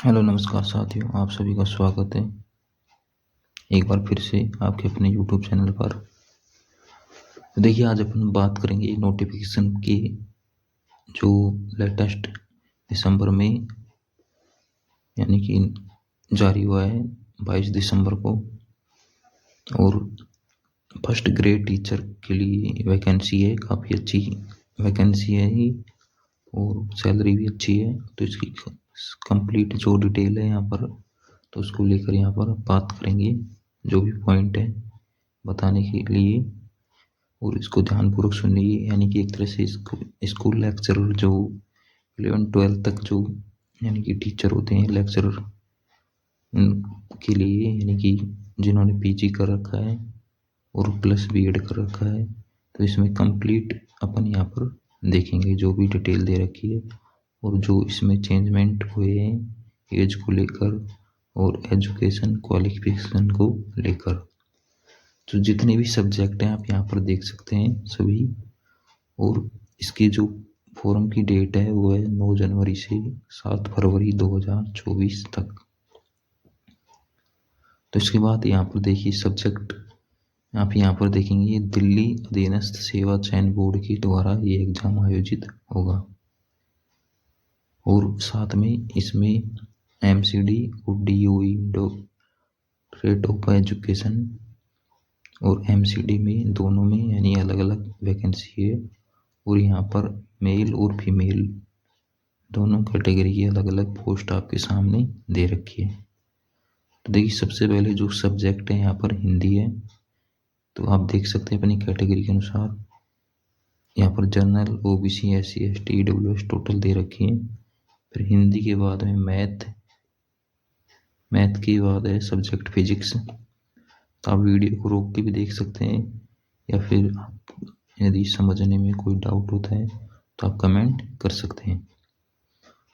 Hello नमस्कार साथियों, आप सभी का स्वागत है एक बार फिर से आपके अपने यूट्यूब चैनल पर। तो देखिए, आज अपन बात करेंगे नोटिफिकेशन की जो लेटेस्ट दिसंबर में यानी कि जारी हुआ है 22 दिसंबर को। और फर्स्ट ग्रेड टीचर के लिए वैकेंसी है, काफ़ी अच्छी वैकेंसी है ही और सैलरी भी अच्छी है। तो इसकी कंप्लीट जो डिटेल है यहाँ पर, तो उसको लेकर यहाँ पर बात करेंगे, जो भी पॉइंट है बताने के लिए। और इसको ध्यानपूर्वक सुनिए, यानी कि एक तरह से स्कूल लेक्चरर जो 11-12 तक जो यानी कि टीचर होते हैं, लेक्चरर, उनके लिए, यानी कि जिन्होंने पीजी कर रखा है और प्लस बीएड कर रखा है। तो इसमें कंप्लीट अपन यहाँ पर देखेंगे जो भी डिटेल दे रखी है और जो इसमें चेंजमेंट हुए हैं एज को लेकर और एजुकेशन क्वालिफिकेशन को लेकर। तो जितने भी सब्जेक्ट हैं आप यहाँ पर देख सकते हैं सभी। और इसकी जो फॉर्म की डेट है वो है 9 जनवरी से 7 फरवरी 2024 तक। तो इसके बाद यहाँ पर देखिए सब्जेक्ट, आप यहाँ पर देखेंगे दिल्ली अधीनस्थ सेवा चयन बोर्ड के द्वारा ये एग्जाम आयोजित होगा। और साथ में इसमें एमसीडी और डीओई डायरेक्टरेट ऑफ एजुकेशन और एमसीडी में दोनों में यानी अलग अलग वैकेंसी है। और यहाँ पर मेल और फीमेल दोनों कैटेगरी की अलग अलग पोस्ट आपके सामने दे रखी है। तो देखिए, सबसे पहले जो सब्जेक्ट है यहाँ पर हिंदी है। तो आप देख सकते हैं अपनी कैटेगरी के अनुसार यहाँ पर general, OBC, SC, ST, EWS total दे रखी है। फिर हिंदी के बाद में मैथ के बाद है सब्जेक्ट फिजिक्स। तो आप वीडियो को रोक के भी देख सकते हैं, या फिर यदि समझने में कोई डाउट होता है तो आप कमेंट कर सकते हैं।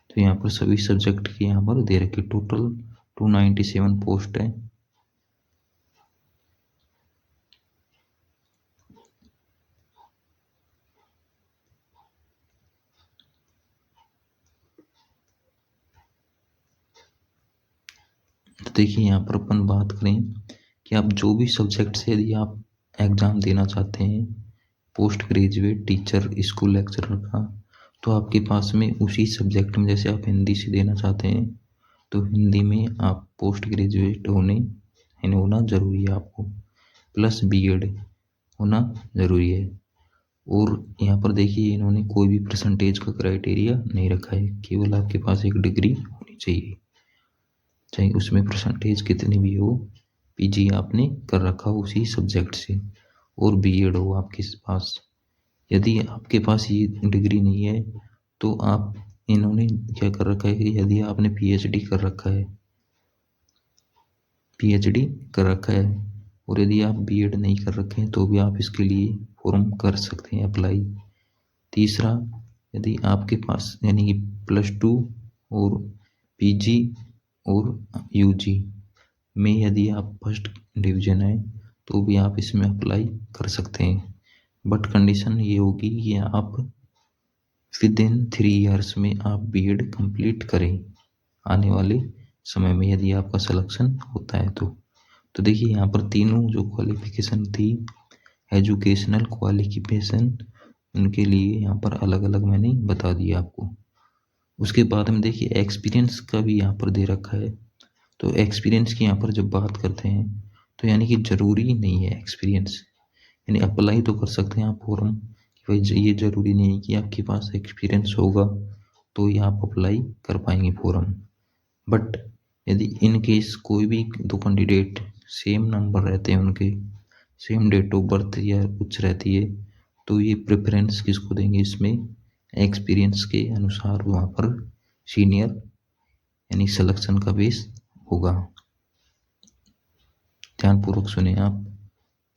तो यहाँ पर सभी सब्जेक्ट की यहाँ पर दे रखी, टोटल 297 पोस्ट है। तो देखिए, यहाँ पर अपन बात करें कि आप जो भी सब्जेक्ट से यदि आप एग्ज़ाम देना चाहते हैं post graduate teacher school lecturer का, तो आपके पास में उसी सब्जेक्ट में, जैसे आप हिंदी से देना चाहते हैं तो हिंदी में आप पोस्ट ग्रेजुएट होना ज़रूरी है आपको, प्लस बीएड होना ज़रूरी है। और यहाँ पर देखिए, इन्होंने कोई भी परसेंटेज का क्राइटेरिया नहीं रखा है, केवल आपके पास एक डिग्री होनी चाहिए, चाहे उसमें परसेंटेज कितनी भी हो। पीजी आपने कर रखा हो उसी सब्जेक्ट से और बीएड हो आपके पास। यदि आपके पास ये डिग्री नहीं है तो आप, इन्होंने क्या कर रखा है कि यदि आपने पीएचडी कर रखा है और यदि आप बीएड नहीं कर रखे हैं तो भी आप इसके लिए फॉर्म कर सकते हैं अप्लाई। तीसरा, यदि आपके पास यानी कि +2 और पीजी और यूजी में यदि आप फर्स्ट डिवीजन है तो भी आप इसमें अप्लाई कर सकते हैं। बट कंडीशन ये होगी कि आप विदिन 3 ईयर्स में आप बीएड कंप्लीट करें आने वाले समय में, यदि आपका सिलेक्शन होता है तो देखिए, यहाँ पर तीनों जो क्वालिफिकेशन थी, एजुकेशनल क्वालिफिकेशन, उनके लिए यहाँ पर अलग अलग मैंने बता दिया आपको। उसके बाद में देखिए एक्सपीरियंस का भी यहाँ पर दे रखा है। तो एक्सपीरियंस की यहाँ पर जब बात करते हैं तो यानी कि ज़रूरी नहीं है एक्सपीरियंस, यानी अप्लाई तो कर सकते हैं आप फॉर्म कि भाई ये ज़रूरी नहीं है कि आपके पास एक्सपीरियंस होगा तो ही आप अप्लाई कर पाएंगे फॉर्म। बट यदि इन केस कोई भी दो कैंडिडेट सेम नंबर रहते हैं, उनके सेम डेट ऑफ बर्थ या कुछ रहती है, तो ये प्रेफरेंस किसको देंगे इसमें, एक्सपीरियंस के अनुसार वहाँ पर सीनियर यानी सिलेक्शन का बेस होगा। ध्यानपूर्वक सुने आप।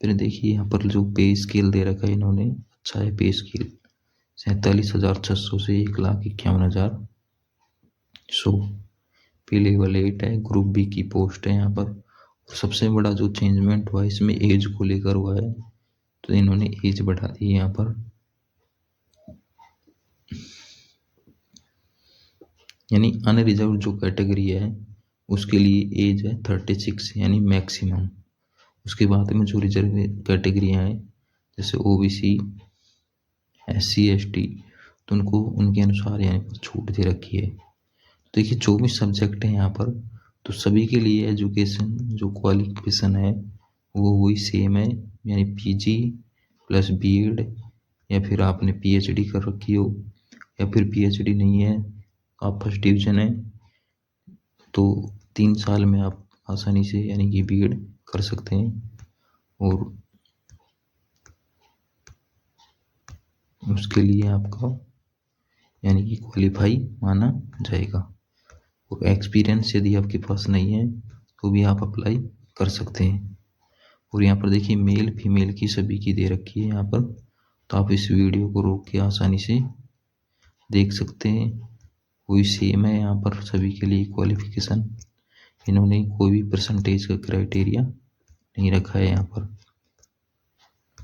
फिर देखिए, यहाँ पर जो पे स्केल दे रखा है इन्होंने, अच्छा है पे स्केल, 47,600 से 1,51,100। पे लेवल 8 है, ग्रुप बी की पोस्ट है यहाँ पर। और सबसे बड़ा जो चेंजमेंट हुआ है इसमें एज को लेकर हुआ है, तो इन्होंने एज बढ़ा दी है यहाँ पर। यानी अनरिजर्व जो कैटेगरी है उसके लिए एज है 36 यानी मैक्सिमम। उसके बाद में जो रिजर्व कैटेगरियाँ हैं जैसे ओबीसी, SC ST, तो उनको उनके अनुसार यहाँ पर छूट दे रखी है। तो देखिए 24 सब्जेक्ट हैं यहाँ पर, तो सभी के लिए एजुकेशन जो क्वालिफिकेशन है वो वही सेम है, यानी PG प्लस BEd, या फिर आपने PhD कर रखी हो, या फिर PhD नहीं है, आप फर्स्ट डिवीजन है, तो 3 साल में आप आसानी से यानी कि BEd कर सकते हैं और उसके लिए आपका यानी कि क्वालिफाई माना जाएगा। और एक्सपीरियंस यदि आपके पास नहीं है तो भी आप अप्लाई कर सकते हैं। और यहाँ पर देखिए मेल फीमेल की सभी की दे रखी है यहाँ पर, तो आप इस वीडियो को रोक के आसानी से देख सकते हैं। वही सेम है यहाँ पर सभी के लिए क्वालिफिकेशन, इन्होंने कोई भी परसेंटेज का क्राइटेरिया नहीं रखा है यहाँ पर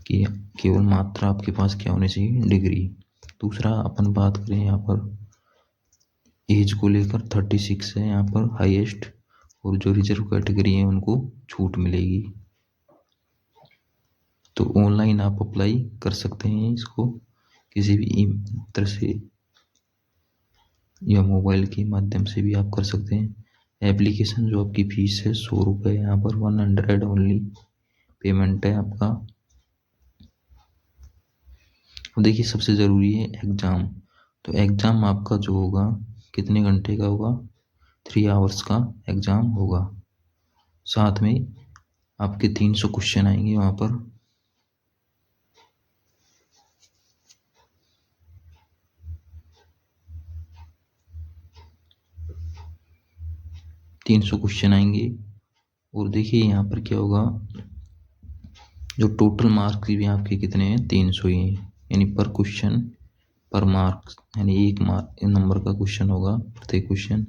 कि केवल मात्रा आपके पास क्या होनी चाहिए, डिग्री। दूसरा अपन बात करें यहाँ पर एज को लेकर 36 है यहाँ पर हाईएस्ट, और जो रिजर्व कैटेगरी है उनको छूट मिलेगी। तो ऑनलाइन आप अप्लाई कर सकते हैं इसको किसी भी तरह से, या मोबाइल के माध्यम से भी आप कर सकते हैं। एप्लीकेशन जो आपकी फीस है 100 रुपये, यहाँ पर 100 ओनली पेमेंट है आपका। देखिए सबसे ज़रूरी है एग्ज़ाम, तो एग्ज़ाम आपका जो होगा कितने घंटे का होगा, 3 आवर्स का एग्ज़ाम होगा। साथ में आपके 300 क्वेश्चन आएंगे वहाँ पर। तीन सौ क्वेश्चन आएंगे। और देखिए यहाँ पर क्या होगा, जो टोटल मार्क्स भी आपके कितने हैं, 300 ही हैं, यानी पर क्वेश्चन पर मार्क्स, यानी एक नंबर का क्वेश्चन होगा प्रत्येक क्वेश्चन।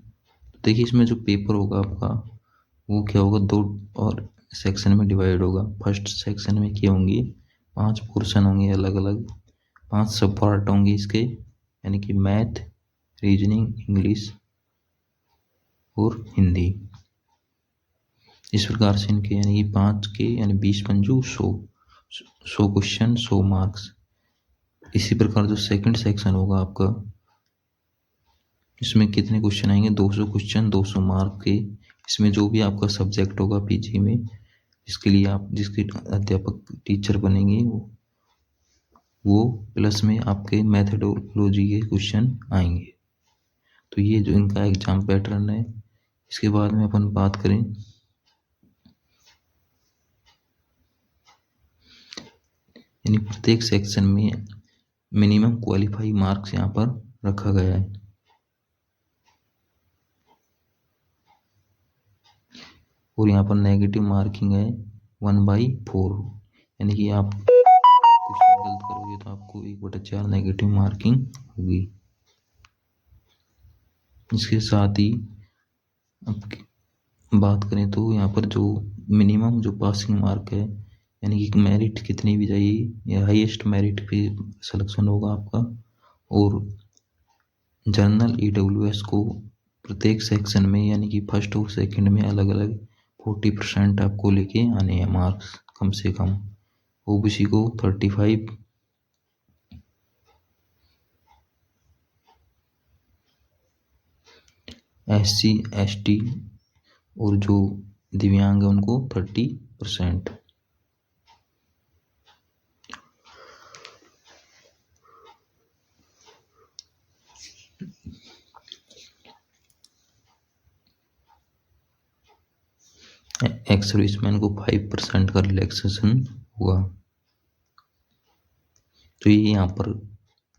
देखिए इसमें जो पेपर होगा आपका वो क्या होगा, 2 और सेक्शन में डिवाइड होगा। फर्स्ट सेक्शन में क्या होंगे, 5 पोर्शन होंगे अलग अलग, 5 सब पार्ट होंगे इसके, यानी कि मैथ, रीजनिंग, इंग्लिश और हिंदी। इस प्रकार से इनके यानी कि 5 के यानी 20 पंजू 100 क्वेश्चन 100 मार्क्स। इसी प्रकार जो सेकंड सेक्शन होगा आपका, इसमें कितने क्वेश्चन आएंगे, 200 क्वेश्चन 200 मार्क के। इसमें जो भी आपका सब्जेक्ट होगा PG में, इसके लिए आप जिसके अध्यापक टीचर बनेंगे वो प्लस में आपके मैथडोलॉजी के क्वेश्चन आएंगे। तो ये जो इनका एग्जाम पैटर्न है। इसके बाद में अपन बात करें यानी प्रत्येक सेक्शन में मिनिमम क्वालिफाई मार्क्स यहाँ पर रखा गया है। और यहाँ पर नेगेटिव मार्किंग है 1/4, यानी कि आप क्वेश्चन गलत करोगे तो आपको 1/4 नेगेटिव मार्किंग होगी। इसके साथ ही अब बात करें तो यहाँ पर जो मिनिमम जो पासिंग मार्क है, यानी कि मेरिट कितनी भी जाइए, या हाईएस्ट मेरिट पे सिलेक्शन होगा आपका। और जर्नल EWS को प्रत्येक सेक्शन में यानी कि फर्स्ट और सेकंड में अलग अलग 40% आपको लेके आने हैं मार्क्स कम से कम। OBC को 35, SC ST और जो दिव्यांग है उनको 30%। एक्स सर्विसमैन को 5% का रिलैक्सेशन हुआ। तो ये यहाँ पर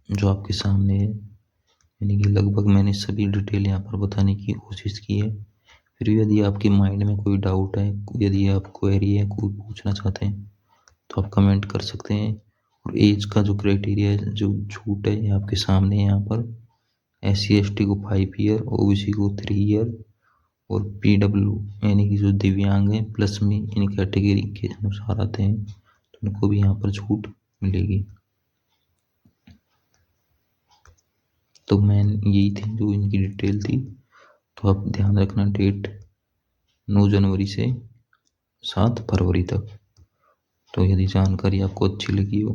जो आपके सामने है, यानी कि लगभग मैंने सभी डिटेल यहाँ पर बताने की कोशिश की है। फिर यदि आपके माइंड में कोई डाउट है, यदि आप क्वेरी है, कोई पूछना चाहते हैं तो आप कमेंट कर सकते हैं। और एज का जो क्राइटेरिया है, जो छूट है, ये आपके सामने है यहाँ पर। SC ST को 5 ईयर, OBC को 3 ईयर, और PW यानी कि जो दिव्यांग है प्लस में इन कैटेगरी के अनुसार आते हैं तो उनको भी यहाँ पर छूट मिलेगी। तो मेन यही थी जो इनकी डिटेल थी। तो आप ध्यान रखना, डेट 9 जनवरी से 7 फरवरी तक। तो यदि जानकारी आपको अच्छी लगी हो